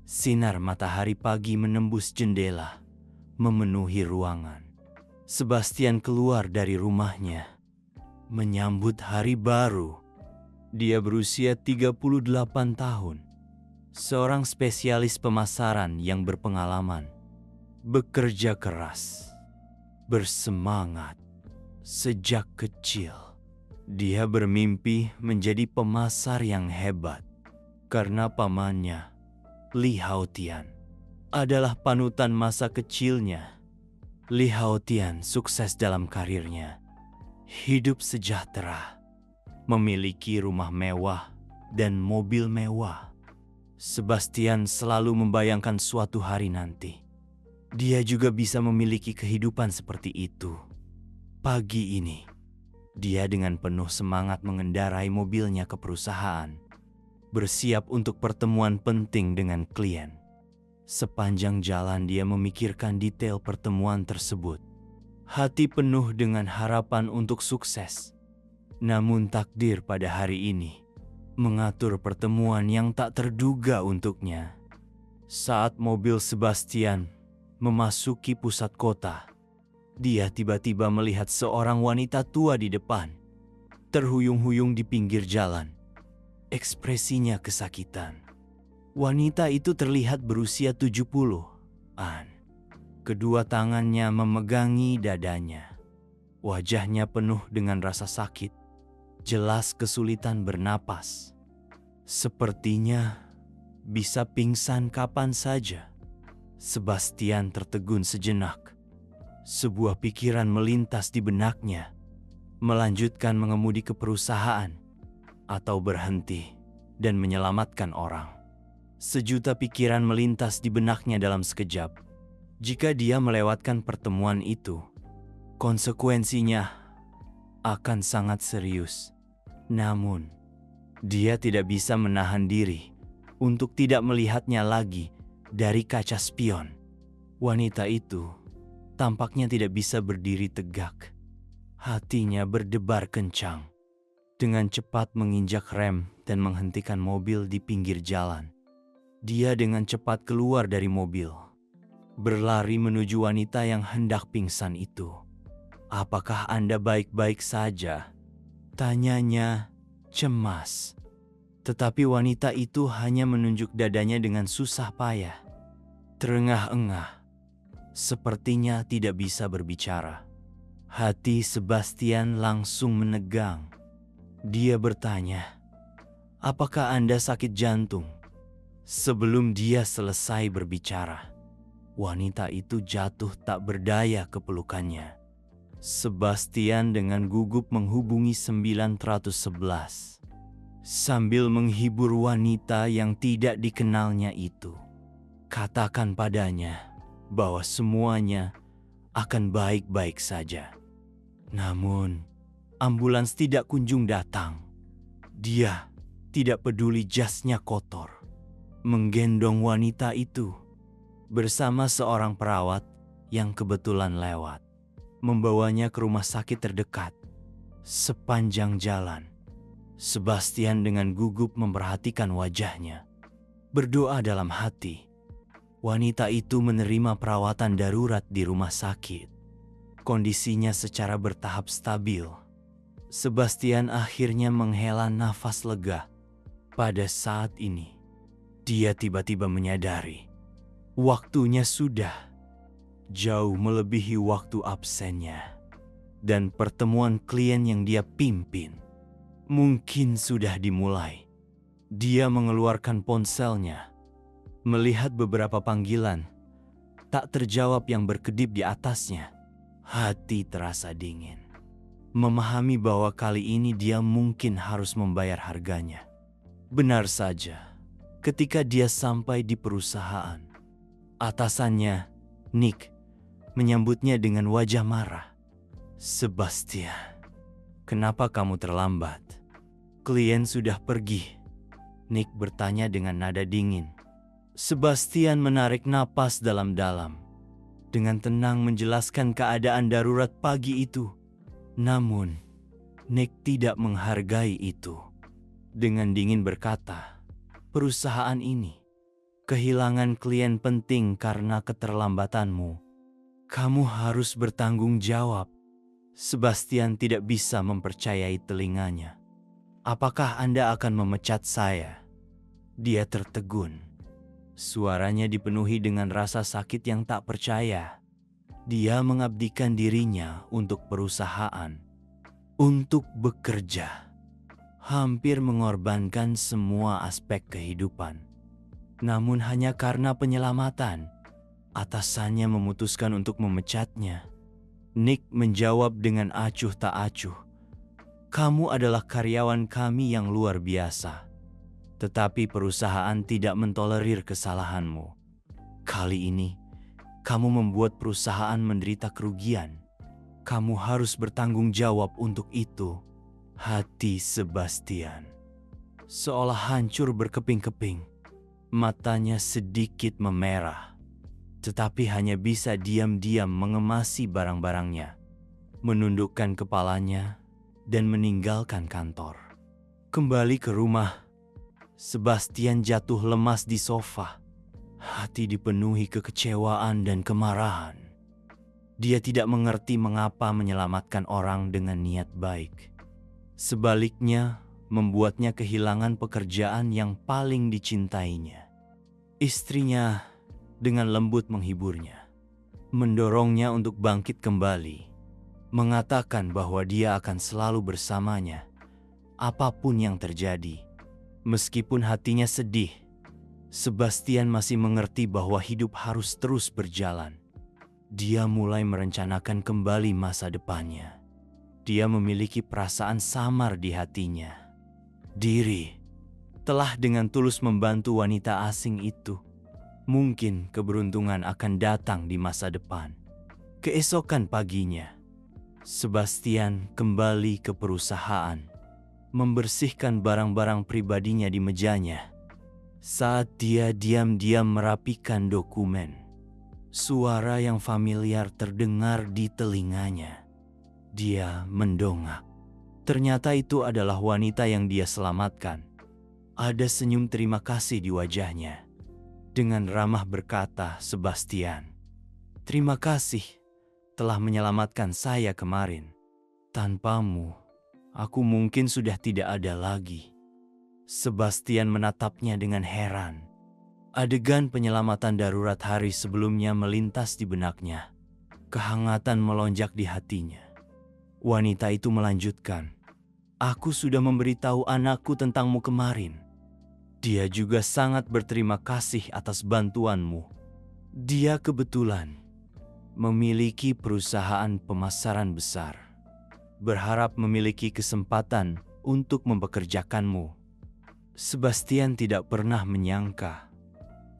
Sinar matahari pagi menembus jendela, memenuhi ruangan. Sebastian keluar dari rumahnya, menyambut hari baru. Dia berusia 38 tahun, seorang spesialis pemasaran yang berpengalaman, bekerja keras, bersemangat. Sejak kecil, dia bermimpi menjadi pemasar yang hebat karena pamannya, Li Haotian, adalah panutan masa kecilnya. Li Haotian sukses dalam karirnya, hidup sejahtera, memiliki rumah mewah dan mobil mewah. Sebastian selalu membayangkan suatu hari nanti dia juga bisa memiliki kehidupan seperti itu. Pagi ini, dia dengan penuh semangat mengendarai mobilnya ke perusahaan, bersiap untuk pertemuan penting dengan klien. Sepanjang jalan dia memikirkan detail pertemuan tersebut. Hati penuh dengan harapan untuk sukses. Namun takdir pada hari ini mengatur pertemuan yang tak terduga untuknya. Saat mobil Sebastian memasuki pusat kota, dia tiba-tiba melihat seorang wanita tua di depan, terhuyung-huyung di pinggir jalan. Ekspresinya kesakitan. Wanita itu terlihat berusia 70-an. Kedua tangannya memegangi dadanya. Wajahnya penuh dengan rasa sakit, jelas kesulitan bernapas. Sepertinya bisa pingsan kapan saja. Sebastian tertegun sejenak. Sebuah pikiran melintas di benaknya, melanjutkan mengemudi ke perusahaan atau berhenti dan menyelamatkan orang. Sejuta pikiran melintas di benaknya dalam sekejap. Jika dia melewatkan pertemuan itu, konsekuensinya akan sangat serius. Namun, dia tidak bisa menahan diri untuk tidak melihatnya lagi dari kaca spion. Wanita itu tampaknya tidak bisa berdiri tegak. Hatinya berdebar kencang. Dengan cepat menginjak rem dan menghentikan mobil di pinggir jalan. Dia dengan cepat keluar dari mobil, berlari menuju wanita yang hendak pingsan itu. "Apakah Anda baik-baik saja?" tanyanya cemas. Tetapi wanita itu hanya menunjuk dadanya dengan susah payah. Terengah-engah, sepertinya tidak bisa berbicara. Hati Sebastian langsung menegang. Dia bertanya, "Apakah Anda sakit jantung?" Sebelum dia selesai berbicara, wanita itu jatuh tak berdaya ke pelukannya. Sebastian dengan gugup menghubungi 911 sambil menghibur wanita yang tidak dikenalnya itu. Katakan padanya bahwa semuanya akan baik-baik saja. Namun, ambulans tidak kunjung datang. Dia tidak peduli jasnya kotor, menggendong wanita itu bersama seorang perawat yang kebetulan lewat, membawanya ke rumah sakit terdekat. Sepanjang jalan, Sebastian dengan gugup memperhatikan wajahnya, berdoa dalam hati. Wanita itu menerima perawatan darurat di rumah sakit. Kondisinya secara bertahap stabil. Sebastian akhirnya menghela nafas lega. Pada saat ini, dia tiba-tiba menyadari waktunya sudah jauh melebihi waktu absennya. Dan pertemuan klien yang dia pimpin mungkin sudah dimulai. Dia mengeluarkan ponselnya, melihat beberapa panggilan tak terjawab yang berkedip di atasnya. Hati terasa dingin, memahami bahwa kali ini dia mungkin harus membayar harganya. Benar saja, ketika dia sampai di perusahaan, atasannya, Nick, menyambutnya dengan wajah marah. "Sebastian, kenapa kamu terlambat? Klien sudah pergi," Nick bertanya dengan nada dingin. Sebastian menarik napas dalam-dalam, dengan tenang menjelaskan keadaan darurat pagi itu. Namun, Nick tidak menghargai itu. Dengan dingin berkata, "Perusahaan ini kehilangan klien penting karena keterlambatanmu. Kamu harus bertanggung jawab. Sebastian tidak bisa mempercayai telinganya. Apakah Anda akan memecat saya? Dia tertegun. Suaranya dipenuhi dengan rasa sakit yang tak percaya. Dia mengabdikan dirinya untuk perusahaan, untuk bekerja, hampir mengorbankan semua aspek kehidupan. Namun hanya karena penyelamatan, atasannya memutuskan untuk memecatnya. Nick menjawab dengan acuh tak acuh. Kamu adalah karyawan kami yang luar biasa. Tetapi perusahaan tidak mentolerir kesalahanmu. Kali ini, kamu membuat perusahaan menderita kerugian. Kamu harus bertanggung jawab untuk itu. Hati Sebastian seolah hancur berkeping-keping. Matanya sedikit memerah. Tetapi hanya bisa diam-diam mengemasi barang-barangnya, menundukkan kepalanya, dan meninggalkan kantor. Kembali ke rumah, Sebastian jatuh lemas di sofa. Hati dipenuhi kekecewaan dan kemarahan. Dia tidak mengerti mengapa menyelamatkan orang dengan niat baik. Sebaliknya, membuatnya kehilangan pekerjaan yang paling dicintainya. Istrinya dengan lembut menghiburnya, mendorongnya untuk bangkit kembali, mengatakan bahwa dia akan selalu bersamanya, apapun yang terjadi. Meskipun hatinya sedih, Sebastian masih mengerti bahwa hidup harus terus berjalan. Dia mulai merencanakan kembali masa depannya. Dia memiliki perasaan samar di hatinya. Diri telah dengan tulus membantu wanita asing itu. Mungkin keberuntungan akan datang di masa depan. Keesokan paginya, Sebastian kembali ke perusahaan, membersihkan barang-barang pribadinya di mejanya. Saat dia diam-diam merapikan dokumen, suara yang familiar terdengar di telinganya. Dia mendongak. Ternyata itu adalah wanita yang dia selamatkan. Ada senyum terima kasih di wajahnya. Dengan ramah berkata Sebastian, "Terima kasih telah menyelamatkan saya kemarin. Tanpamu, aku mungkin sudah tidak ada lagi." Sebastian menatapnya dengan heran. Adegan penyelamatan darurat hari sebelumnya melintas di benaknya. Kehangatan melonjak di hatinya. Wanita itu melanjutkan, "Aku sudah memberitahu anakku tentangmu kemarin. Dia juga sangat berterima kasih atas bantuanmu. Dia kebetulan memiliki perusahaan pemasaran besar, berharap memiliki kesempatan untuk mempekerjakanmu." Sebastian tidak pernah menyangka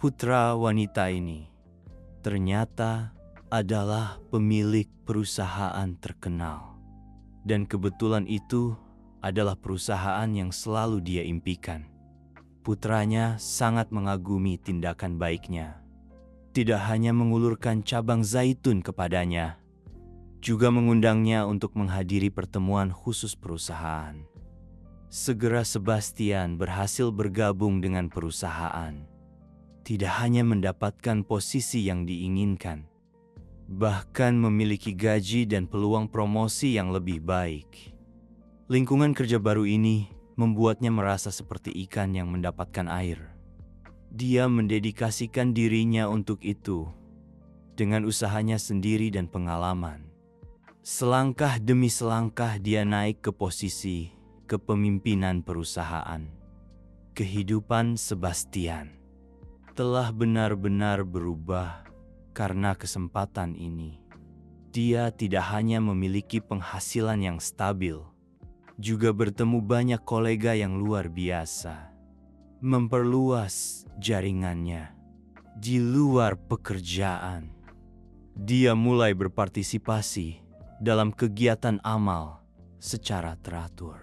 putra wanita ini ternyata adalah pemilik perusahaan terkenal. Dan kebetulan itu adalah perusahaan yang selalu dia impikan. Putranya sangat mengagumi tindakan baiknya. Tidak hanya mengulurkan cabang zaitun kepadanya, juga mengundangnya untuk menghadiri pertemuan khusus perusahaan. Segera Sebastian berhasil bergabung dengan perusahaan. Tidak hanya mendapatkan posisi yang diinginkan, bahkan memiliki gaji dan peluang promosi yang lebih baik. Lingkungan kerja baru ini membuatnya merasa seperti ikan yang mendapatkan air. Dia mendedikasikan dirinya untuk itu dengan usahanya sendiri dan pengalaman. Selangkah demi selangkah dia naik ke posisi kepemimpinan perusahaan. Kehidupan Sebastian telah benar-benar berubah karena kesempatan ini. Dia tidak hanya memiliki penghasilan yang stabil, juga bertemu banyak kolega yang luar biasa, memperluas jaringannya di luar pekerjaan. Dia mulai berpartisipasi dalam kegiatan amal secara teratur,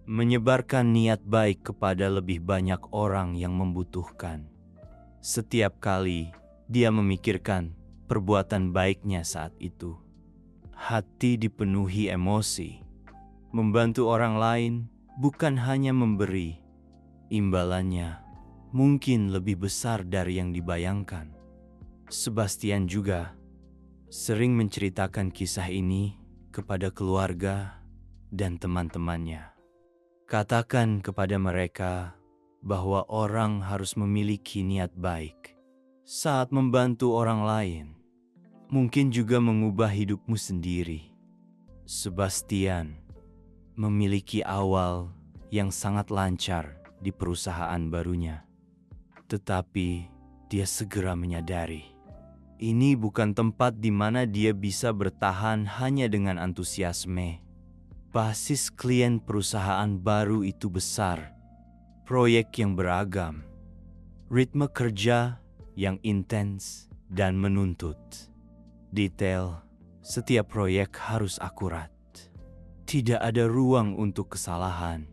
menyebarkan niat baik kepada lebih banyak orang yang membutuhkan. Setiap kali dia memikirkan perbuatan baiknya saat itu, hati dipenuhi emosi. Membantu orang lain bukan hanya memberi, imbalannya mungkin lebih besar dari yang dibayangkan. Sebastian juga sering menceritakan kisah ini kepada keluarga dan teman-temannya. Katakan kepada mereka bahwa orang harus memiliki niat baik saat membantu orang lain, mungkin juga mengubah hidupmu sendiri. Sebastian memiliki awal yang sangat lancar di perusahaan barunya, tetapi dia segera menyadari ini bukan tempat di mana dia bisa bertahan hanya dengan antusiasme. Basis klien perusahaan baru itu besar, proyek yang beragam, ritme kerja yang intens dan menuntut. Detail setiap proyek harus akurat. Tidak ada ruang untuk kesalahan.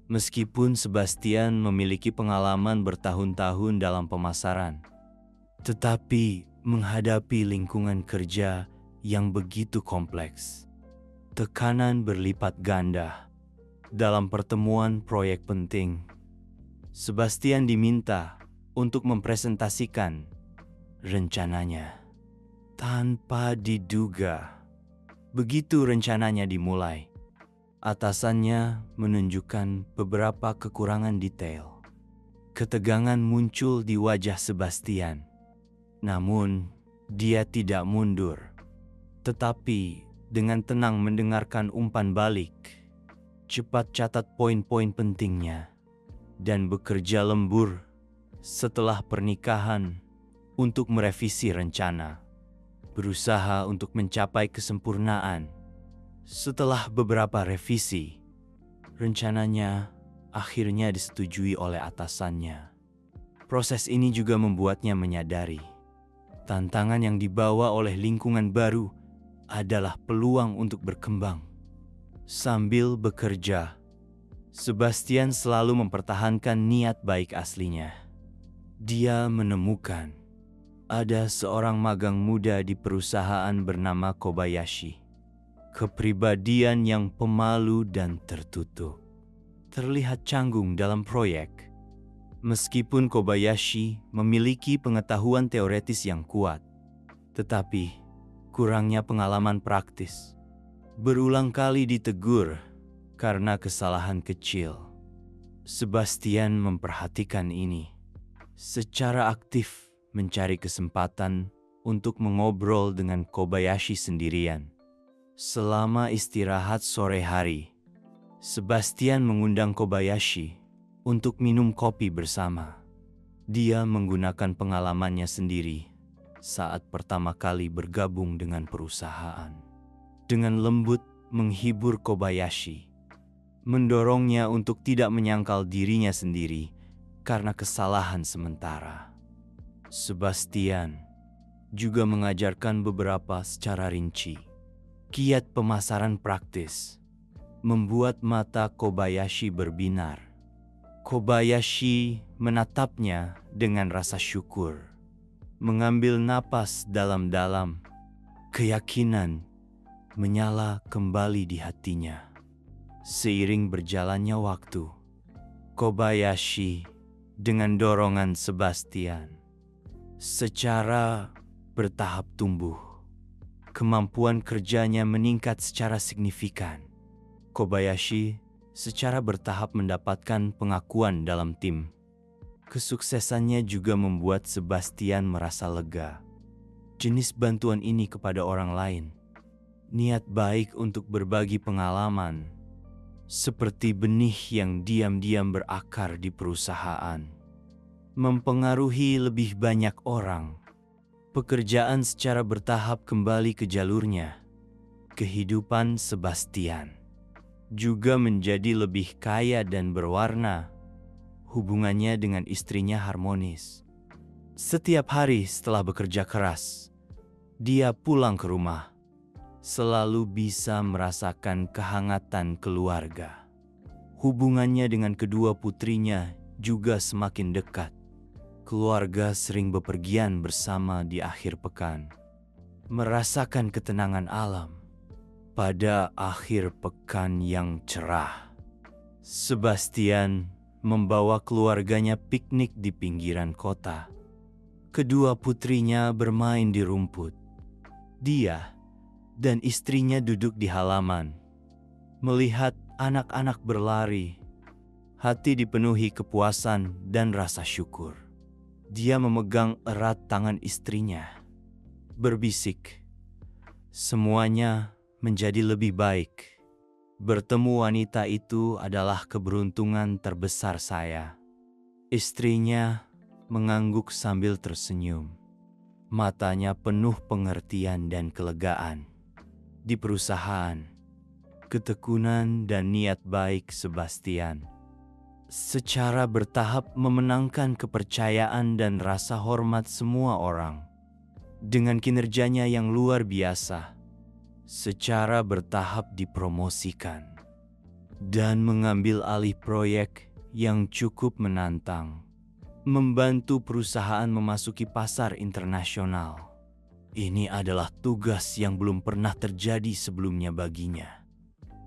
Meskipun Sebastian memiliki pengalaman bertahun-tahun dalam pemasaran, tetapi menghadapi lingkungan kerja yang begitu kompleks, tekanan berlipat ganda. Dalam pertemuan proyek penting, Sebastian diminta untuk mempresentasikan rencananya. Tanpa diduga, begitu rencananya dimulai, atasannya menunjukkan beberapa kekurangan detail. Ketegangan muncul di wajah Sebastian. Namun, dia tidak mundur, tetapi dengan tenang mendengarkan umpan balik, cepat catat poin-poin pentingnya, dan bekerja lembur setelah pernikahan untuk merevisi rencana. Berusaha untuk mencapai kesempurnaan. Setelah beberapa revisi, rencananya akhirnya disetujui oleh atasannya. Proses ini juga membuatnya menyadari tantangan yang dibawa oleh lingkungan baru adalah peluang untuk berkembang. Sambil bekerja, Sebastian selalu mempertahankan niat baik aslinya. Dia menemukan ada seorang magang muda di perusahaan bernama Kobayashi. Kepribadian yang pemalu dan tertutup, terlihat canggung dalam proyek. Meskipun Kobayashi memiliki pengetahuan teoretis yang kuat, tetapi kurangnya pengalaman praktis. Berulang kali ditegur karena kesalahan kecil. Sebastian memperhatikan ini. Secara aktif mencari kesempatan untuk mengobrol dengan Kobayashi sendirian. Selama istirahat sore hari, Sebastian mengundang Kobayashi untuk minum kopi bersama. Dia menggunakan pengalamannya sendiri saat pertama kali bergabung dengan perusahaan. Dengan lembut menghibur Kobayashi, mendorongnya untuk tidak menyangkal dirinya sendiri karena kesalahan sementara. Sebastian juga mengajarkan beberapa secara rinci. Kiat pemasaran praktis membuat mata Kobayashi berbinar. Kobayashi menatapnya dengan rasa syukur. Mengambil napas dalam-dalam, keyakinan menyala kembali di hatinya. Seiring berjalannya waktu, Kobayashi dengan dorongan Sebastian secara bertahap tumbuh. Kemampuan kerjanya meningkat secara signifikan. Kobayashi secara bertahap mendapatkan pengakuan dalam tim. Kesuksesannya juga membuat Sebastian merasa lega. Jenis bantuan ini kepada orang lain, niat baik untuk berbagi pengalaman, seperti benih yang diam-diam berakar di perusahaan, mempengaruhi lebih banyak orang. Pekerjaan secara bertahap kembali ke jalurnya. Kehidupan Sebastian juga menjadi lebih kaya dan berwarna. Hubungannya dengan istrinya harmonis. Setiap hari setelah bekerja keras, dia pulang ke rumah, selalu bisa merasakan kehangatan keluarga. Hubungannya dengan kedua putrinya juga semakin dekat. Keluarga sering bepergian bersama di akhir pekan, merasakan ketenangan alam. Pada akhir pekan yang cerah, Sebastian membawa keluarganya piknik di pinggiran kota. Kedua putrinya bermain di rumput. Dia dan istrinya duduk di halaman, melihat anak-anak berlari. Hati dipenuhi kepuasan dan rasa syukur. Dia memegang erat tangan istrinya, berbisik, "Semuanya menjadi lebih baik. Bertemu wanita itu adalah keberuntungan terbesar saya." Istrinya mengangguk sambil tersenyum. Matanya penuh pengertian dan kelegaan. Di perusahaan, ketekunan dan niat baik Sebastian secara bertahap memenangkan kepercayaan dan rasa hormat semua orang. Dengan kinerjanya yang luar biasa, secara bertahap dipromosikan dan mengambil alih proyek yang cukup menantang, membantu perusahaan memasuki pasar internasional. Ini adalah tugas yang belum pernah terjadi sebelumnya baginya,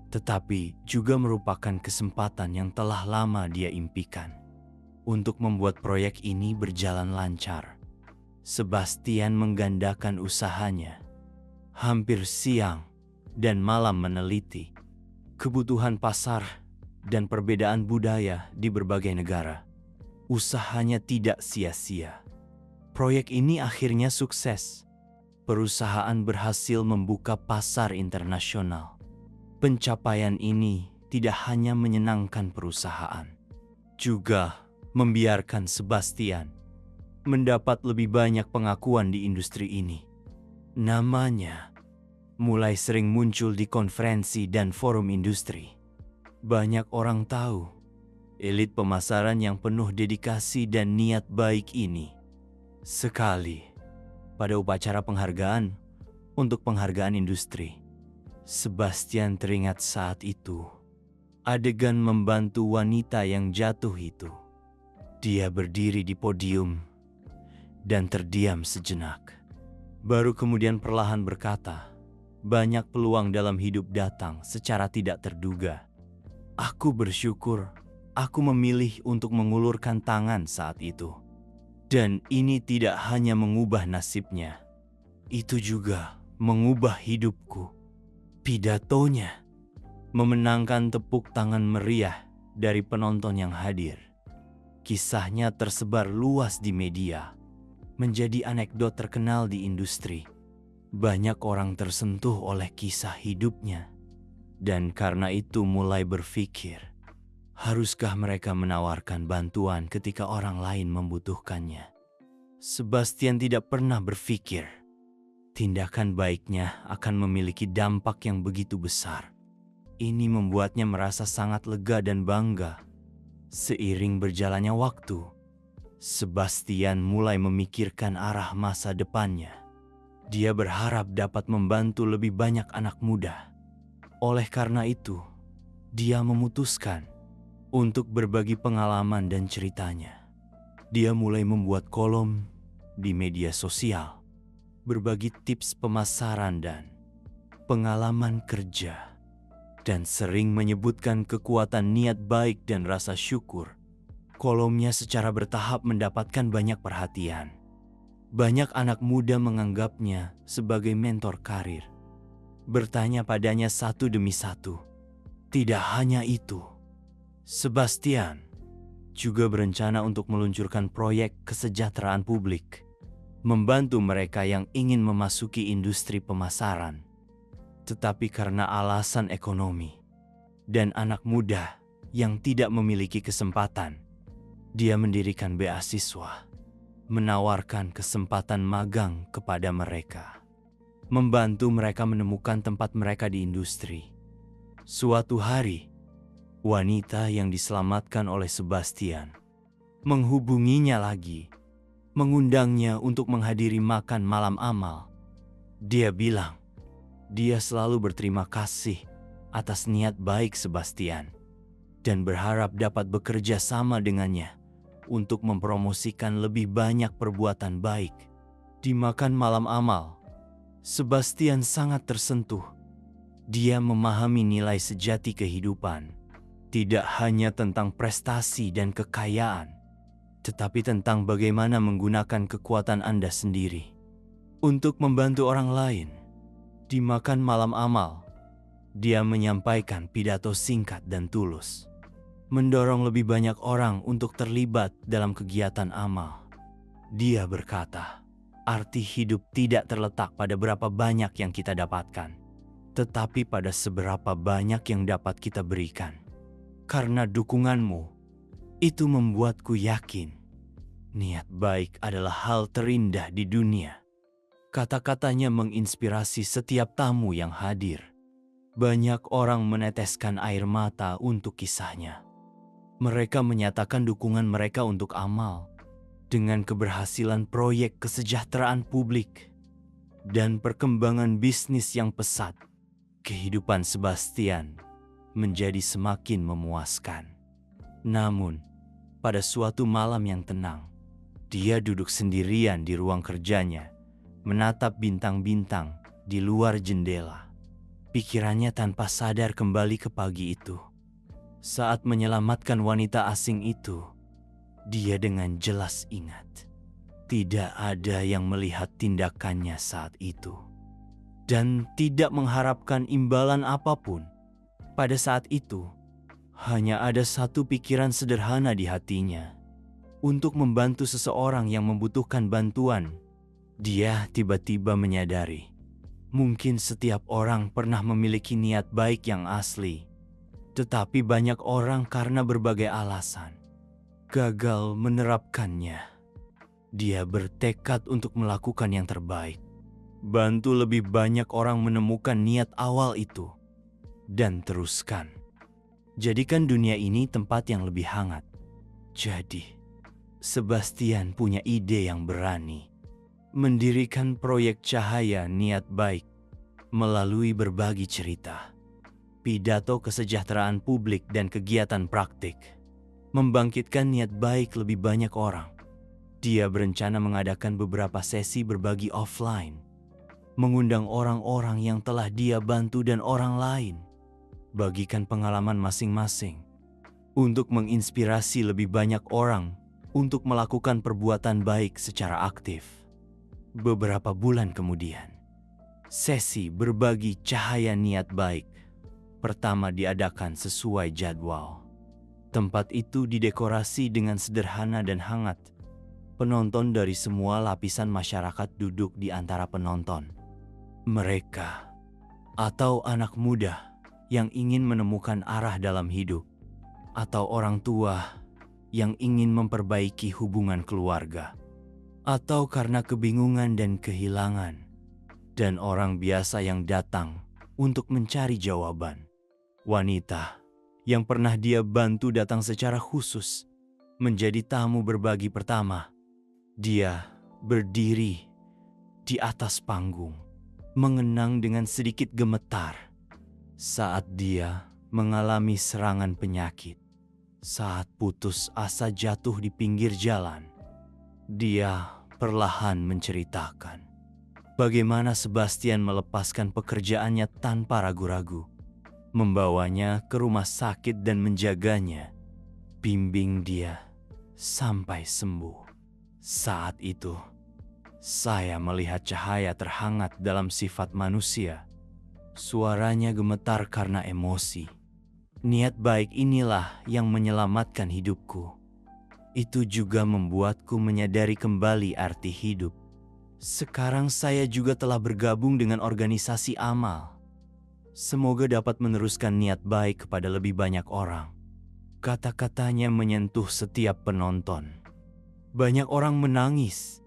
tetapi juga merupakan kesempatan yang telah lama dia impikan. Untuk membuat proyek ini berjalan lancar, Sebastian menggandakan usahanya. Hampir siang dan malam meneliti kebutuhan pasar dan perbedaan budaya di berbagai negara. Usahanya tidak sia-sia. Proyek ini akhirnya sukses. Perusahaan berhasil membuka pasar internasional. Pencapaian ini tidak hanya menyenangkan perusahaan, juga membiarkan Sebastian mendapat lebih banyak pengakuan di industri ini. Namanya mulai sering muncul di konferensi dan forum industri. Banyak orang tahu elit pemasaran yang penuh dedikasi dan niat baik ini. Sekali pada upacara penghargaan untuk penghargaan industri, Sebastian teringat saat itu adegan membantu wanita yang jatuh itu. Dia berdiri di podium dan terdiam sejenak. Baru kemudian perlahan berkata, "Banyak peluang dalam hidup datang secara tidak terduga. Aku bersyukur aku memilih untuk mengulurkan tangan saat itu. Dan ini tidak hanya mengubah nasibnya, itu juga mengubah hidupku." Pidatonya memenangkan tepuk tangan meriah dari penonton yang hadir. Kisahnya tersebar luas di media, menjadi anekdot terkenal di industri. Banyak orang tersentuh oleh kisah hidupnya, dan karena itu mulai berpikir, haruskah mereka menawarkan bantuan ketika orang lain membutuhkannya? Sebastian tidak pernah berpikir tindakan baiknya akan memiliki dampak yang begitu besar. Ini membuatnya merasa sangat lega dan bangga. Seiring berjalannya waktu, Sebastian mulai memikirkan arah masa depannya. Dia berharap dapat membantu lebih banyak anak muda. Oleh karena itu, dia memutuskan untuk berbagi pengalaman dan ceritanya. Dia mulai membuat kolom di media sosial, berbagi tips pemasaran dan pengalaman kerja, dan sering menyebutkan kekuatan niat baik dan rasa syukur. Kolomnya secara bertahap mendapatkan banyak perhatian. Banyak anak muda menganggapnya sebagai mentor karir, bertanya padanya satu demi satu. Tidak hanya itu, Sebastian juga berencana untuk meluncurkan proyek kesejahteraan publik, membantu mereka yang ingin memasuki industri pemasaran. Tetapi karena alasan ekonomi dan anak muda yang tidak memiliki kesempatan, dia mendirikan beasiswa, menawarkan kesempatan magang kepada mereka, membantu mereka menemukan tempat mereka di industri. Suatu hari, wanita yang diselamatkan oleh Sebastian menghubunginya lagi, mengundangnya untuk menghadiri makan malam amal. Dia bilang, dia selalu berterima kasih atas niat baik Sebastian dan berharap dapat bekerja sama dengannya untuk mempromosikan lebih banyak perbuatan baik. Di makan malam amal, Sebastian sangat tersentuh. Dia memahami nilai sejati kehidupan. tidak hanya tentang prestasi dan kekayaan, tetapi tentang bagaimana menggunakan kekuatan Anda sendiri untuk membantu orang lain. Di makan malam amal, dia menyampaikan pidato singkat dan tulus, mendorong lebih banyak orang untuk terlibat dalam kegiatan amal. Dia berkata, arti hidup tidak terletak pada berapa banyak yang kita dapatkan, tetapi pada seberapa banyak yang dapat kita berikan. Karena dukunganmu, itu membuatku yakin niat baik adalah hal terindah di dunia. Kata-katanya menginspirasi setiap tamu yang hadir. Banyak orang meneteskan air mata untuk kisahnya. Mereka menyatakan dukungan mereka untuk amal dengan keberhasilan proyek kesejahteraan publik dan perkembangan bisnis yang pesat. Kehidupan Sebastian menjadi semakin memuaskan. Namun, pada suatu malam yang tenang, dia duduk sendirian di ruang kerjanya, menatap bintang-bintang di luar jendela. Pikirannya tanpa sadar kembali ke pagi itu. Saat menyelamatkan wanita asing itu, dia dengan jelas ingat, tidak ada yang melihat tindakannya saat itu, dan tidak mengharapkan imbalan apapun. Pada saat itu, hanya ada satu pikiran sederhana di hatinya, untuk membantu seseorang yang membutuhkan bantuan. Dia tiba-tiba menyadari, mungkin setiap orang pernah memiliki niat baik yang asli, tetapi banyak orang karena berbagai alasan gagal menerapkannya. Dia bertekad untuk melakukan yang terbaik, bantu lebih banyak orang menemukan niat awal itu, dan teruskan. Jadikan dunia ini tempat yang lebih hangat. Jadi, Sebastian punya ide yang berani, mendirikan proyek cahaya niat baik melalui berbagi cerita, pidato kesejahteraan publik dan kegiatan praktik, membangkitkan niat baik lebih banyak orang. Dia berencana mengadakan beberapa sesi berbagi offline, mengundang orang-orang yang telah dia bantu dan orang lain, bagikan pengalaman masing-masing, untuk menginspirasi lebih banyak orang untuk melakukan perbuatan baik secara aktif. Beberapa bulan kemudian, sesi berbagi cahaya niat baik pertama diadakan sesuai jadwal. Tempat itu didekorasi dengan sederhana dan hangat. Penonton dari semua lapisan masyarakat duduk di antara penonton. Mereka, atau anak muda yang ingin menemukan arah dalam hidup, atau orang tua yang ingin memperbaiki hubungan keluarga, atau karena kebingungan dan kehilangan, dan orang biasa yang datang untuk mencari jawaban. Wanita yang pernah dia bantu datang secara khusus menjadi tamu berbagi pertama. Dia berdiri di atas panggung, mengenang dengan sedikit gemetar saat dia mengalami serangan penyakit. Saat putus asa jatuh di pinggir jalan, dia perlahan menceritakan bagaimana Sebastian melepaskan pekerjaannya tanpa ragu-ragu, membawanya ke rumah sakit dan menjaganya, bimbing dia sampai sembuh. Saat itu, saya melihat cahaya terhangat dalam sifat manusia. Suaranya gemetar karena emosi. Niat baik inilah yang menyelamatkan hidupku. Itu juga membuatku menyadari kembali arti hidup. Sekarang saya juga telah bergabung dengan organisasi amal. Semoga dapat meneruskan niat baik kepada lebih banyak orang. Kata-katanya menyentuh setiap penonton. Banyak orang menangis,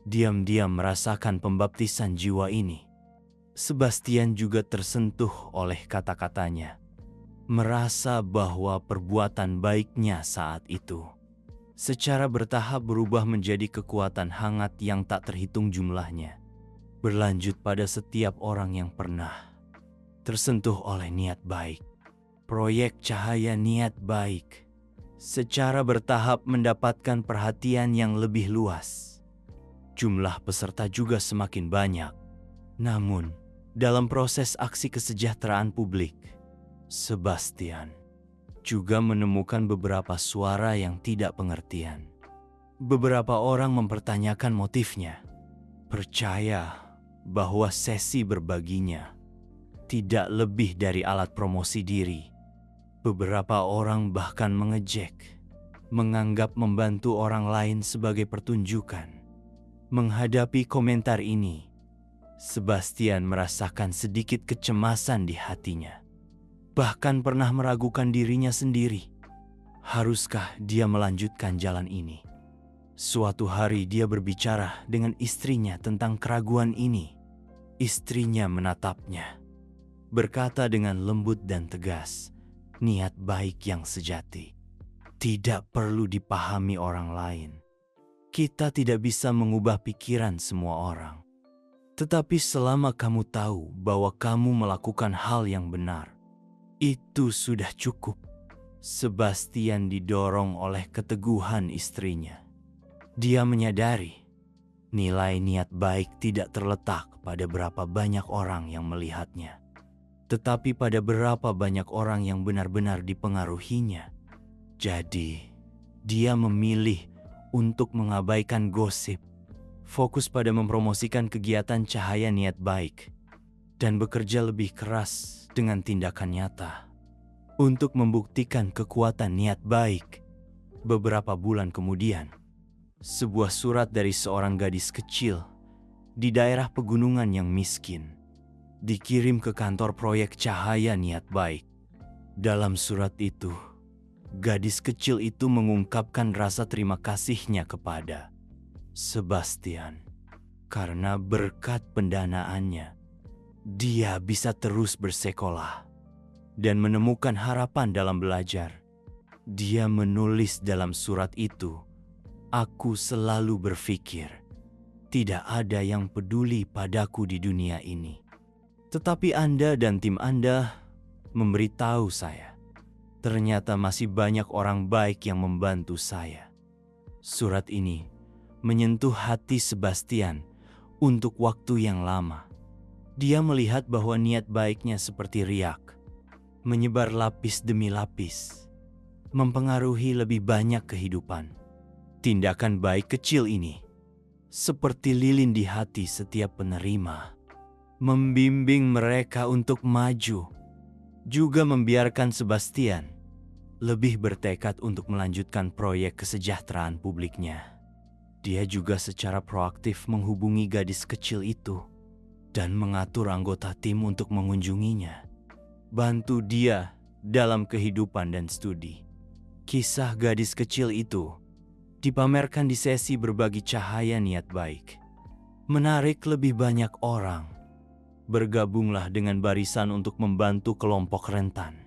diam-diam merasakan pembaptisan jiwa ini. Sebastian juga tersentuh oleh kata-katanya, merasa bahwa perbuatan baiknya saat itu secara bertahap berubah menjadi kekuatan hangat yang tak terhitung jumlahnya, berlanjut pada setiap orang yang pernah tersentuh oleh niat baik. Proyek cahaya niat baik secara bertahap mendapatkan perhatian yang lebih luas. Jumlah peserta juga semakin banyak. Namun, dalam proses aksi kesejahteraan publik, Sebastian juga menemukan beberapa suara yang tidak pengertian. Beberapa orang mempertanyakan motifnya, percaya bahwa sesi berbaginya tidak lebih dari alat promosi diri. Beberapa orang bahkan mengejek, menganggap membantu orang lain sebagai pertunjukan. Menghadapi komentar ini, Sebastian merasakan sedikit kecemasan di hatinya. Bahkan pernah meragukan dirinya sendiri. Haruskah dia melanjutkan jalan ini? Suatu hari dia berbicara dengan istrinya tentang keraguan ini. Istrinya menatapnya, berkata dengan lembut dan tegas, niat baik yang sejati tidak perlu dipahami orang lain. Kita tidak bisa mengubah pikiran semua orang. Tetapi selama kamu tahu bahwa kamu melakukan hal yang benar, itu sudah cukup. Sebastian didorong oleh keteguhan istrinya. Dia menyadari nilai niat baik tidak terletak pada berapa banyak orang yang melihatnya, tetapi pada berapa banyak orang yang benar-benar dipengaruhinya. Jadi, dia memilih untuk mengabaikan gosip, fokus pada mempromosikan kegiatan cahaya niat baik, dan bekerja lebih keras dengan tindakan nyata untuk membuktikan kekuatan niat baik. Beberapa bulan kemudian, sebuah surat dari seorang gadis kecil di daerah pegunungan yang miskin dikirim ke kantor proyek cahaya niat baik. Dalam surat itu, gadis kecil itu mengungkapkan rasa terima kasihnya kepada Sebastian karena berkat pendanaannya, dia bisa terus bersekolah dan menemukan harapan dalam belajar. Dia menulis dalam surat itu, "Aku selalu berpikir, tidak ada yang peduli padaku di dunia ini. Tetapi Anda dan tim Anda memberitahu saya, ternyata masih banyak orang baik yang membantu saya." Surat ini menyentuh hati Sebastian untuk waktu yang lama. Dia melihat bahwa niat baiknya seperti riak, menyebar lapis demi lapis, mempengaruhi lebih banyak kehidupan. Tindakan baik kecil ini seperti lilin di hati setiap penerima, membimbing mereka untuk maju, juga membiarkan Sebastian lebih bertekad untuk melanjutkan proyek kesejahteraan publiknya. Dia juga secara proaktif menghubungi gadis kecil itu dan mengatur anggota tim untuk mengunjunginya, bantu dia dalam kehidupan dan studi. Kisah gadis kecil itu dipamerkan di sesi berbagi cahaya niat baik, menarik lebih banyak orang. Bergabunglah dengan barisan untuk membantu kelompok rentan.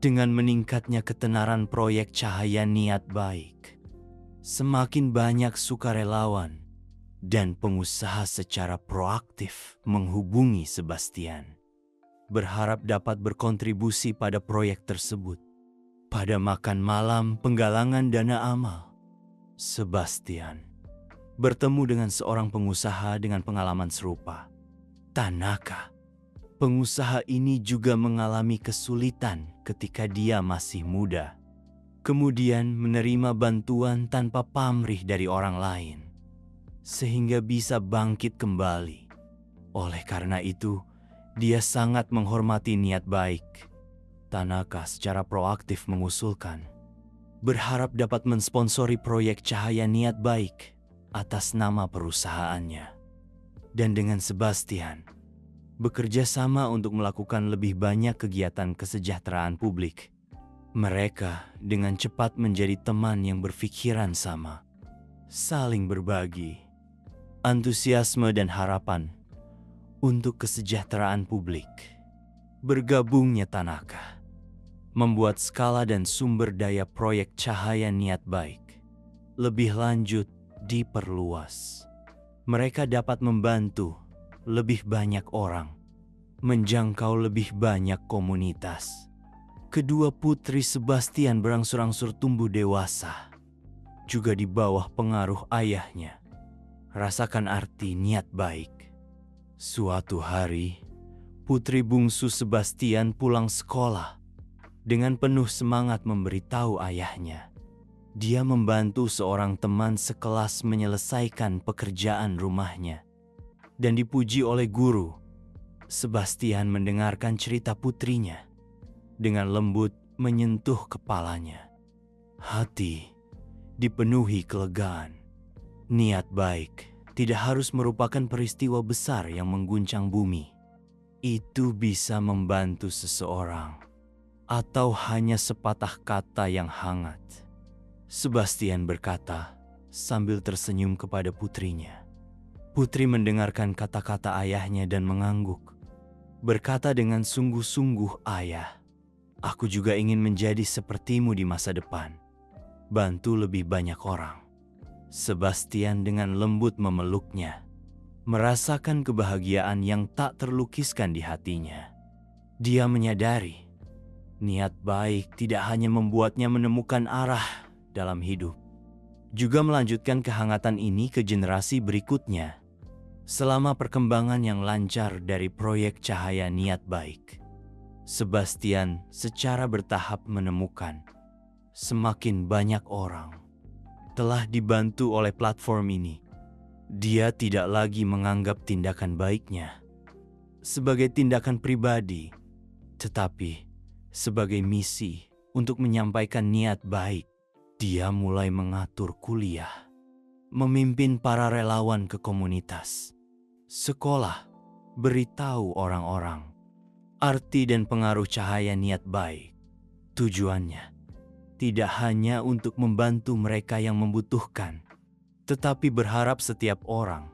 Dengan meningkatnya ketenaran proyek cahaya niat baik, semakin banyak sukarelawan dan pengusaha secara proaktif menghubungi Sebastian, berharap dapat berkontribusi pada proyek tersebut. Pada makan malam penggalangan dana amal, Sebastian bertemu dengan seorang pengusaha dengan pengalaman serupa, Tanaka. Pengusaha ini juga mengalami kesulitan ketika dia masih muda, kemudian menerima bantuan tanpa pamrih dari orang lain, sehingga bisa bangkit kembali. Oleh karena itu, dia sangat menghormati niat baik. Tanaka secara proaktif mengusulkan, berharap dapat mensponsori proyek cahaya niat baik atas nama perusahaannya. Dan dengan Sebastian, bekerja sama untuk melakukan lebih banyak kegiatan kesejahteraan publik. Mereka dengan cepat menjadi teman yang berpikiran sama, saling berbagi antusiasme dan harapan untuk kesejahteraan publik. Bergabungnya Tanaka membuat skala dan sumber daya proyek cahaya niat baik lebih lanjut diperluas. Mereka dapat membantu lebih banyak orang, menjangkau lebih banyak komunitas. Kedua putri Sebastian berangsur-angsur tumbuh dewasa, juga di bawah pengaruh ayahnya. Rasakan arti niat baik. Suatu hari, putri bungsu Sebastian pulang sekolah Dengan penuh semangat memberitahu ayahnya, dia membantu seorang teman sekelas menyelesaikan pekerjaan rumahnya. Dan dipuji oleh guru, Sebastian mendengarkan cerita putrinya. Dengan lembut menyentuh kepalanya. Hati dipenuhi kelegaan. Niat baik tidak harus merupakan peristiwa besar yang mengguncang bumi. Itu bisa membantu seseorang, atau hanya sepatah kata yang hangat. Sebastian berkata sambil tersenyum kepada putrinya. Putri mendengarkan kata-kata ayahnya dan mengangguk. Berkata dengan sungguh-sungguh, "Ayah, aku juga ingin menjadi sepertimu di masa depan. Bantu lebih banyak orang." Sebastian dengan lembut memeluknya, merasakan kebahagiaan yang tak terlukiskan di hatinya. Dia menyadari niat baik tidak hanya membuatnya menemukan arah dalam hidup, juga melanjutkan kehangatan ini ke generasi berikutnya. Selama perkembangan yang lancar dari proyek Cahaya Niat Baik, Sebastian secara bertahap menemukan semakin banyak orang telah dibantu oleh platform ini. Dia tidak lagi menganggap tindakan baiknya sebagai tindakan pribadi, tetapi sebagai misi untuk menyampaikan niat baik. Dia mulai mengatur kuliah, memimpin para relawan ke komunitas, sekolah, beritahu orang-orang arti dan pengaruh cahaya niat baik. Tujuannya tidak hanya untuk membantu mereka yang membutuhkan, tetapi berharap setiap orang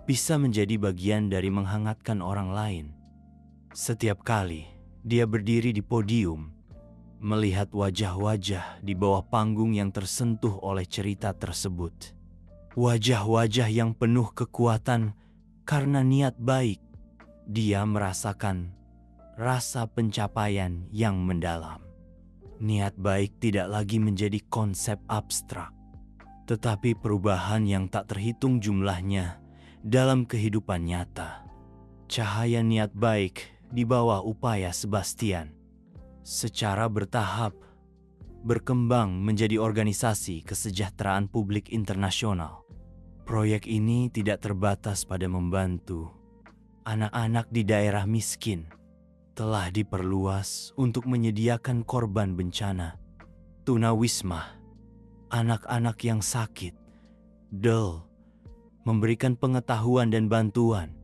bisa menjadi bagian dari menghangatkan orang lain. Setiap kali dia berdiri di podium, melihat wajah-wajah di bawah panggung yang tersentuh oleh cerita tersebut. Wajah-wajah yang penuh kekuatan karena niat baik. Dia merasakan rasa pencapaian yang mendalam. Niat baik tidak lagi menjadi konsep abstrak, tetapi perubahan yang tak terhitung jumlahnya dalam kehidupan nyata. Cahaya niat baik di bawah upaya Sebastian secara bertahap berkembang menjadi organisasi kesejahteraan publik internasional. Proyek ini tidak terbatas pada membantu anak-anak di daerah miskin, telah diperluas untuk menyediakan korban bencana, tunawisma, anak-anak yang sakit, memberikan pengetahuan dan bantuan.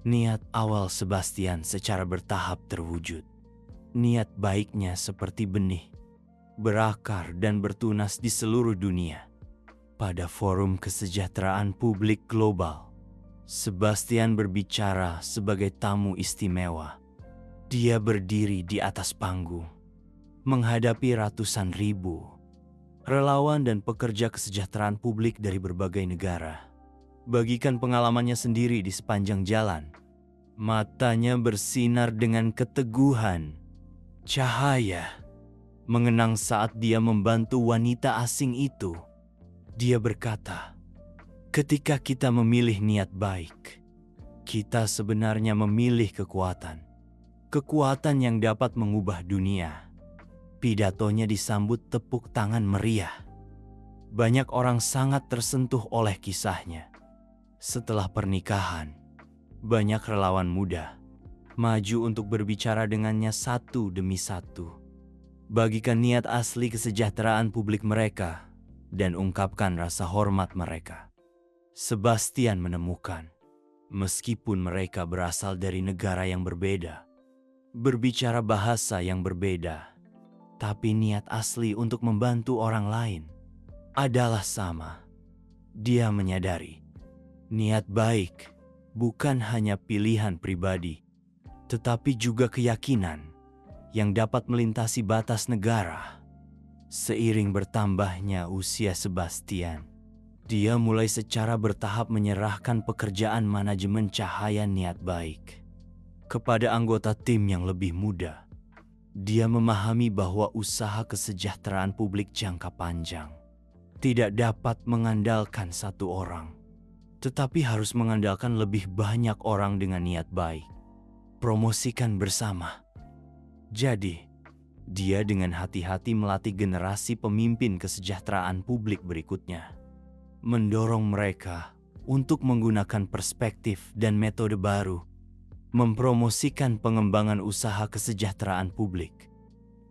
Niat awal Sebastian secara bertahap terwujud. Niat baiknya seperti benih, berakar dan bertunas di seluruh dunia. Pada forum kesejahteraan publik global, Sebastian berbicara sebagai tamu istimewa. Dia berdiri di atas panggung, menghadapi ratusan ribu relawan dan pekerja kesejahteraan publik dari berbagai negara. Bagikan pengalamannya sendiri di sepanjang jalan. Matanya bersinar dengan keteguhan. Cahaya mengenang saat dia membantu wanita asing itu. Dia berkata, ketika kita memilih niat baik, kita sebenarnya memilih kekuatan. Kekuatan yang dapat mengubah dunia. Pidatonya disambut tepuk tangan meriah. Banyak orang sangat tersentuh oleh kisahnya. Setelah pernikahan, banyak relawan muda maju untuk berbicara dengannya satu demi satu. Bagikan niat asli kesejahteraan publik mereka dan ungkapkan rasa hormat mereka. Sebastian menemukan, meskipun mereka berasal dari negara yang berbeda, berbicara bahasa yang berbeda, tapi niat asli untuk membantu orang lain adalah sama. Dia menyadari, niat baik bukan hanya pilihan pribadi, tetapi juga keyakinan yang dapat melintasi batas negara. Seiring bertambahnya usia Sebastian, dia mulai secara bertahap menyerahkan pekerjaan manajemen cahaya niat baik kepada anggota tim yang lebih muda. Dia memahami bahwa usaha kesejahteraan publik jangka panjang tidak dapat mengandalkan satu orang, tetapi harus mengandalkan lebih banyak orang dengan niat baik. Promosikan bersama. Jadi, Dia dengan hati-hati melatih generasi pemimpin kesejahteraan publik berikutnya, mendorong mereka untuk menggunakan perspektif dan metode baru, mempromosikan pengembangan usaha kesejahteraan publik.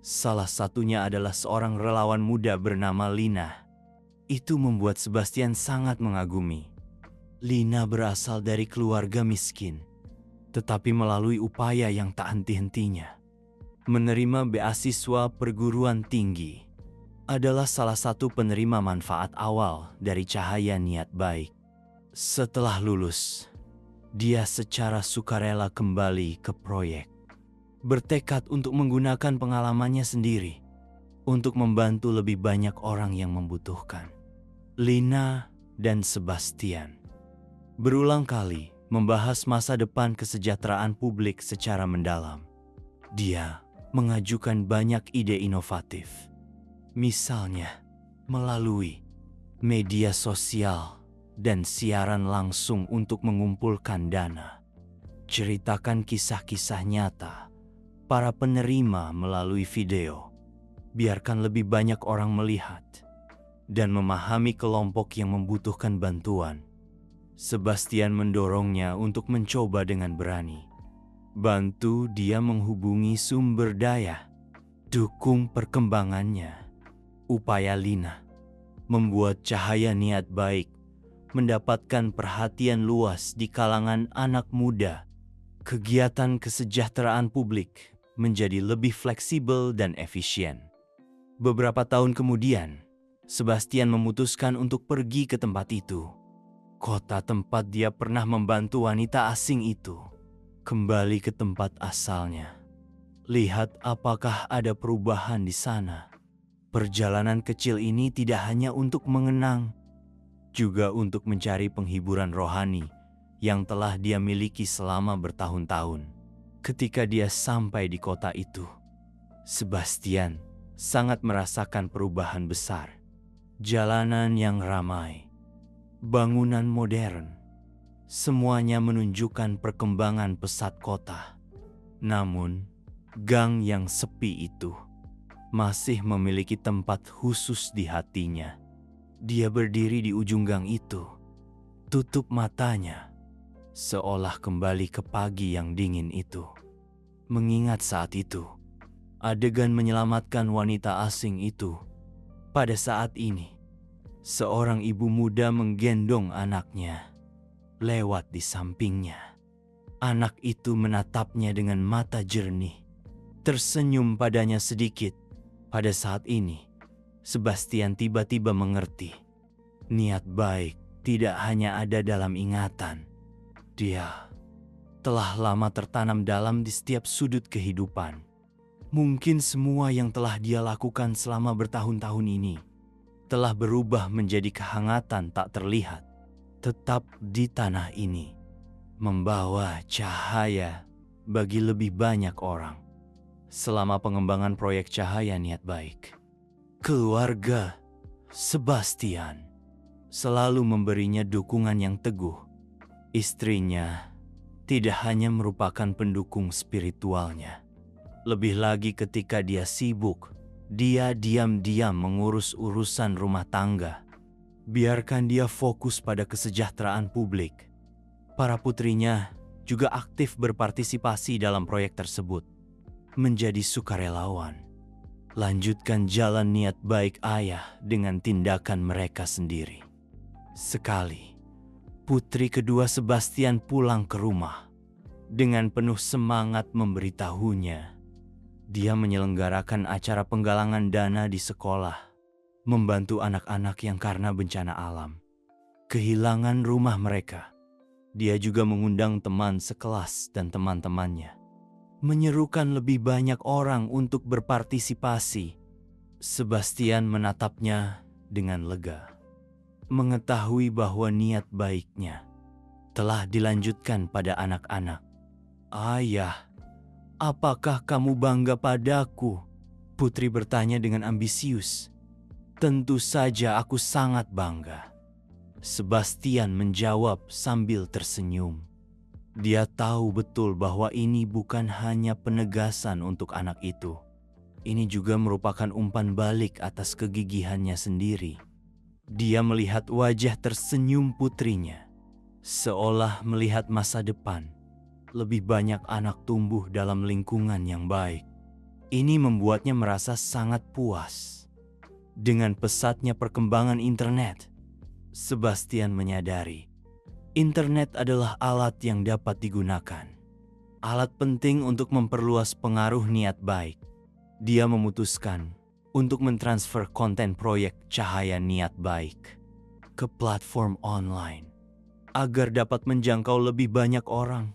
Salah satunya adalah seorang relawan muda bernama Lina. Itu membuat Sebastian sangat mengagumi. Lina berasal dari keluarga miskin, tetapi melalui upaya yang tak henti-hentinya, menerima beasiswa perguruan tinggi, adalah salah satu penerima manfaat awal dari cahaya niat baik. Setelah lulus, dia secara sukarela kembali ke proyek, bertekad untuk menggunakan pengalamannya sendiri untuk membantu lebih banyak orang yang membutuhkan. Lina dan Sebastian berulang kali membahas masa depan kesejahteraan publik secara mendalam. Dia mengajukan banyak ide inovatif, misalnya melalui media sosial dan siaran langsung untuk mengumpulkan dana. Ceritakan kisah-kisah nyata para penerima melalui video. Biarkan lebih banyak orang melihat dan memahami kelompok yang membutuhkan bantuan. Sebastian mendorongnya untuk mencoba dengan berani. Bantu dia menghubungi sumber daya, dukung perkembangannya. Upaya Lina membuat cahaya niat baik mendapatkan perhatian luas di kalangan anak muda. Kegiatan kesejahteraan publik menjadi lebih fleksibel dan efisien. Beberapa tahun kemudian, Sebastian memutuskan untuk pergi ke tempat itu, kota tempat dia pernah membantu wanita asing itu, kembali ke tempat asalnya. Lihat apakah ada perubahan di sana. Perjalanan kecil ini tidak hanya untuk mengenang, juga untuk mencari penghiburan rohani yang telah dia miliki selama bertahun-tahun. Ketika dia sampai di kota itu, Sebastian sangat merasakan perubahan besar. Jalanan yang ramai, bangunan modern, semuanya menunjukkan perkembangan pesat kota. Namun, gang yang sepi itu masih memiliki tempat khusus di hatinya. Dia berdiri di ujung gang itu, tutup matanya, seolah kembali ke pagi yang dingin itu. Mengingat saat itu, adegan menyelamatkan wanita asing itu. Pada saat ini, seorang ibu muda menggendong anaknya lewat di sampingnya. Anak itu menatapnya dengan mata jernih, tersenyum padanya sedikit. Pada saat ini, Sebastian tiba-tiba mengerti. Niat baik tidak hanya ada dalam ingatan. Dia telah lama tertanam dalam di setiap sudut kehidupan. Mungkin semua yang telah dia lakukan selama bertahun-tahun ini telah berubah menjadi kehangatan tak terlihat, tetap di tanah ini, membawa cahaya bagi lebih banyak orang. Selama pengembangan proyek cahaya niat baik, keluarga Sebastian selalu memberinya dukungan yang teguh. Istrinya tidak hanya merupakan pendukung spiritualnya. Lebih lagi ketika dia sibuk, dia diam-diam mengurus urusan rumah tangga. Biarkan dia fokus pada kesejahteraan publik. Para putrinya juga aktif berpartisipasi dalam proyek tersebut. Menjadi sukarelawan. Lanjutkan jalan niat baik ayah dengan tindakan mereka sendiri. Sekali, putri kedua Sebastian pulang ke rumah. Dengan penuh semangat memberitahunya, dia menyelenggarakan acara penggalangan dana di sekolah, membantu anak-anak yang karena bencana alam kehilangan rumah mereka. Dia juga mengundang teman sekelas dan teman-temannya, menyerukan lebih banyak orang untuk berpartisipasi. Sebastian menatapnya dengan lega, mengetahui bahwa niat baiknya telah dilanjutkan pada anak-anak. Ayah, apakah kamu bangga padaku? Putri bertanya dengan ambisius. Tentu saja aku sangat bangga. Sebastian menjawab sambil tersenyum. Dia tahu betul bahwa ini bukan hanya penegasan untuk anak itu. Ini juga merupakan umpan balik atas kegigihannya sendiri. Dia melihat wajah tersenyum putrinya, seolah melihat masa depan. Lebih banyak anak tumbuh dalam lingkungan yang baik. Ini membuatnya merasa sangat puas. Dengan pesatnya perkembangan internet, Sebastian menyadari internet adalah alat yang dapat digunakan. Alat penting untuk memperluas pengaruh niat baik. Dia memutuskan untuk mentransfer konten proyek Cahaya Niat Baik ke platform online agar dapat menjangkau lebih banyak orang,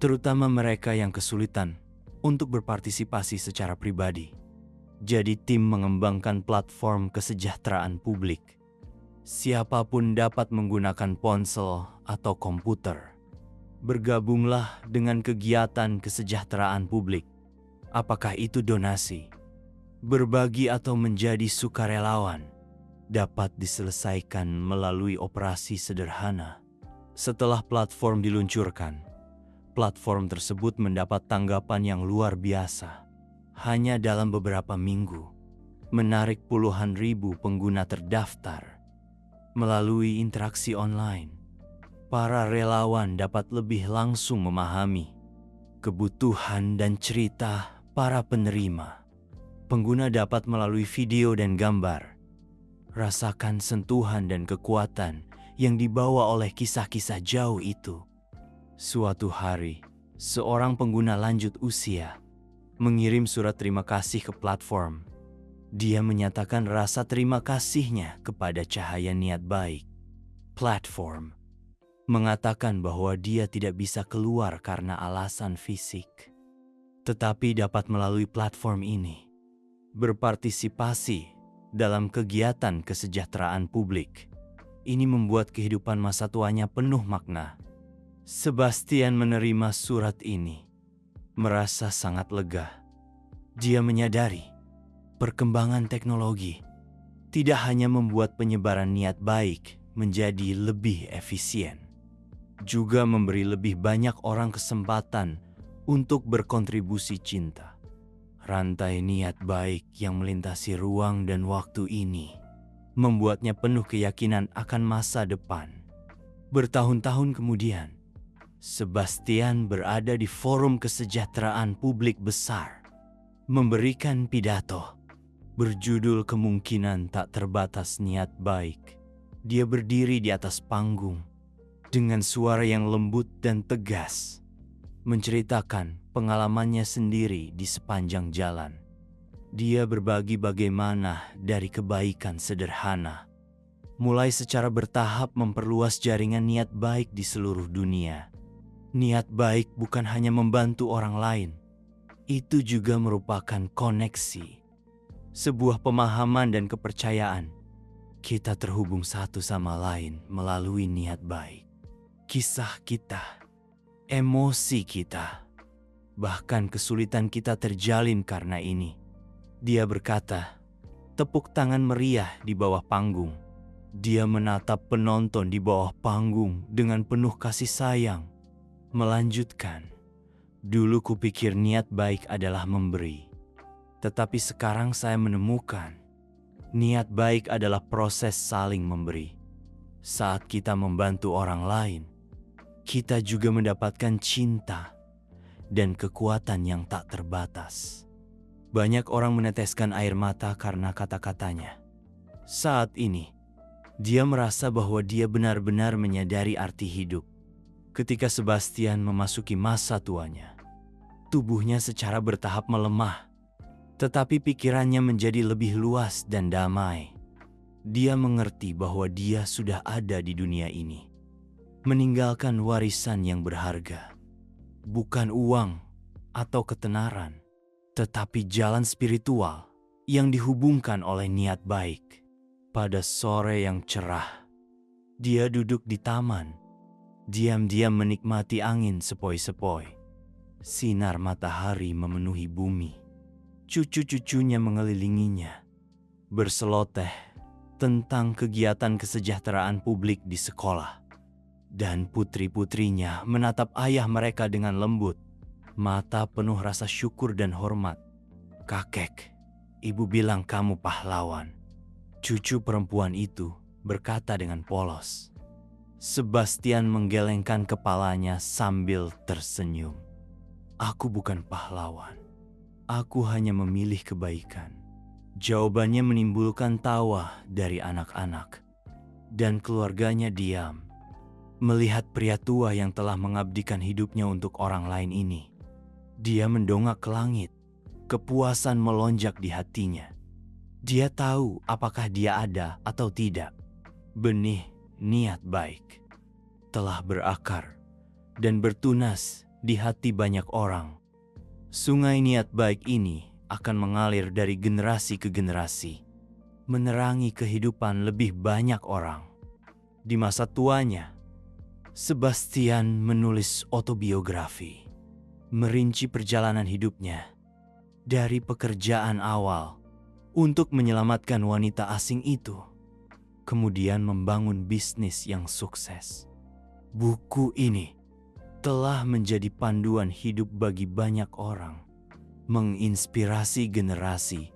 terutama mereka yang kesulitan untuk berpartisipasi secara pribadi. Jadi tim mengembangkan platform kesejahteraan publik. Siapapun dapat menggunakan ponsel atau komputer. Bergabunglah dengan kegiatan kesejahteraan publik. Apakah itu donasi, berbagi atau menjadi sukarelawan, dapat diselesaikan melalui operasi sederhana. Setelah platform diluncurkan, platform tersebut mendapat tanggapan yang luar biasa. Hanya dalam beberapa minggu, menarik puluhan ribu pengguna terdaftar. Melalui interaksi online, para relawan dapat lebih langsung memahami kebutuhan dan cerita para penerima. Pengguna dapat melalui video dan gambar rasakan sentuhan dan kekuatan yang dibawa oleh kisah-kisah jauh itu. Suatu hari, seorang pengguna lanjut usia mengirim surat terima kasih ke platform. Dia menyatakan rasa terima kasihnya kepada Cahaya Niat Baik. Platform mengatakan bahwa dia tidak bisa keluar karena alasan fisik, tetapi dapat melalui platform ini berpartisipasi dalam kegiatan kesejahteraan publik. Ini membuat kehidupan masa tuanya penuh makna. Sebastian menerima surat ini, merasa sangat lega. Dia menyadari perkembangan teknologi tidak hanya membuat penyebaran niat baik menjadi lebih efisien, juga memberi lebih banyak orang kesempatan untuk berkontribusi cinta. Rantai niat baik yang melintasi ruang dan waktu ini membuatnya penuh keyakinan akan masa depan. Bertahun-tahun kemudian, Sebastian berada di forum kesejahteraan publik besar, memberikan pidato berjudul Kemungkinan Tak Terbatas Niat Baik. Dia berdiri di atas panggung dengan suara yang lembut dan tegas, menceritakan pengalamannya sendiri di sepanjang jalan. Dia berbagi bagaimana dari kebaikan sederhana, mulai secara bertahap memperluas jaringan niat baik di seluruh dunia. Niat baik bukan hanya membantu orang lain, itu juga merupakan koneksi, sebuah pemahaman dan kepercayaan. Kita terhubung satu sama lain melalui niat baik. Kisah kita, emosi kita, bahkan kesulitan kita terjalin karena ini. Dia berkata, tepuk tangan meriah di bawah panggung. Dia menatap penonton di bawah panggung dengan penuh kasih sayang. Melanjutkan, dulu kupikir niat baik adalah memberi. Tetapi sekarang saya menemukan, niat baik adalah proses saling memberi. Saat kita membantu orang lain, kita juga mendapatkan cinta dan kekuatan yang tak terbatas. Banyak orang meneteskan air mata karena kata-katanya. Saat ini, dia merasa bahwa dia benar-benar menyadari arti hidup. Ketika Sebastian memasuki masa tuanya, tubuhnya secara bertahap melemah, tetapi pikirannya menjadi lebih luas dan damai. Dia mengerti bahwa dia sudah ada di dunia ini, meninggalkan warisan yang berharga, bukan uang atau ketenaran, tetapi jalan spiritual yang dihubungkan oleh niat baik. Pada sore yang cerah, dia duduk di taman, diam-diam menikmati angin sepoi-sepoi. Sinar matahari memenuhi bumi. Cucu-cucunya mengelilinginya, berseloteh tentang kegiatan kesejahteraan publik di sekolah. Dan putri-putrinya menatap ayah mereka dengan lembut, mata penuh rasa syukur dan hormat. "Kakek, ibu bilang kamu pahlawan." Cucu perempuan itu berkata dengan polos. Sebastian menggelengkan kepalanya sambil tersenyum. "Aku bukan pahlawan. Aku hanya memilih kebaikan." Jawabannya menimbulkan tawa dari anak-anak. Dan keluarganya diam, melihat pria tua yang telah mengabdikan hidupnya untuk orang lain ini. Dia mendongak ke langit. Kepuasan melonjak di hatinya. Dia tahu apakah dia ada atau tidak. Benih niat baik telah berakar dan bertunas di hati banyak orang. Sungai niat baik ini akan mengalir dari generasi ke generasi, menerangi kehidupan lebih banyak orang. Di masa tuanya, Sebastian menulis autobiografi, merinci perjalanan hidupnya dari pekerjaan awal untuk menyelamatkan wanita asing itu, kemudian membangun bisnis yang sukses. Buku ini telah menjadi panduan hidup bagi banyak orang, menginspirasi generasi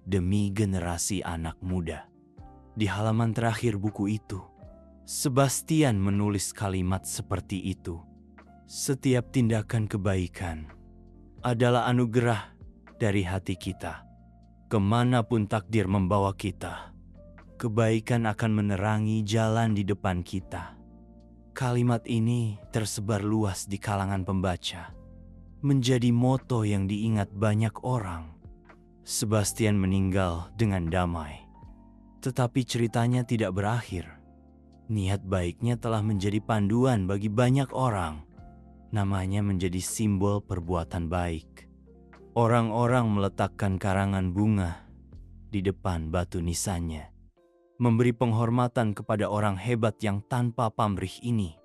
demi generasi anak muda. Di halaman terakhir buku itu, Sebastian menulis kalimat seperti itu. "Setiap tindakan kebaikan adalah anugerah dari hati kita. Kemanapun takdir membawa kita, kebaikan akan menerangi jalan di depan kita." Kalimat ini tersebar luas di kalangan pembaca, menjadi moto yang diingat banyak orang. Sebastian meninggal dengan damai, tetapi ceritanya tidak berakhir. Niat baiknya telah menjadi panduan bagi banyak orang. Namanya menjadi simbol perbuatan baik. Orang-orang meletakkan karangan bunga di depan batu nisannya, memberi penghormatan kepada orang hebat yang tanpa pamrih ini.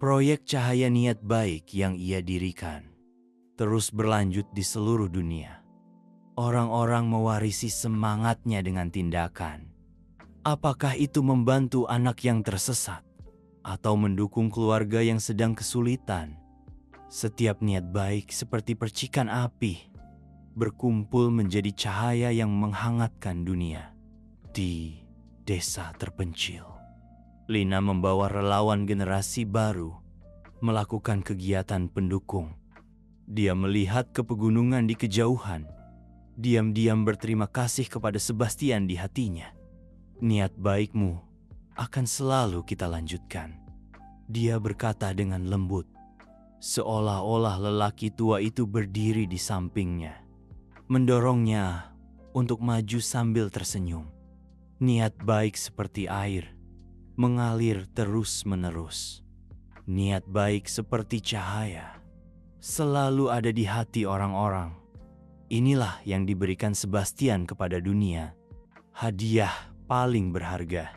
Proyek cahaya niat baik yang ia dirikan terus berlanjut di seluruh dunia. Orang-orang mewarisi semangatnya dengan tindakan. Apakah itu membantu anak yang tersesat atau mendukung keluarga yang sedang kesulitan? Setiap niat baik seperti percikan api, berkumpul menjadi cahaya yang menghangatkan dunia. Di desa terpencil, Lina membawa relawan generasi baru melakukan kegiatan pendukung. Dia melihat ke pegunungan di kejauhan, diam-diam berterima kasih kepada Sebastian di hatinya. "Niat baikmu akan selalu kita lanjutkan," dia berkata dengan lembut, seolah-olah lelaki tua itu berdiri di sampingnya, mendorongnya untuk maju sambil tersenyum. Niat baik seperti air, mengalir terus-menerus. Niat baik seperti cahaya, selalu ada di hati orang-orang. Inilah yang diberikan Sebastian kepada dunia, hadiah paling berharga.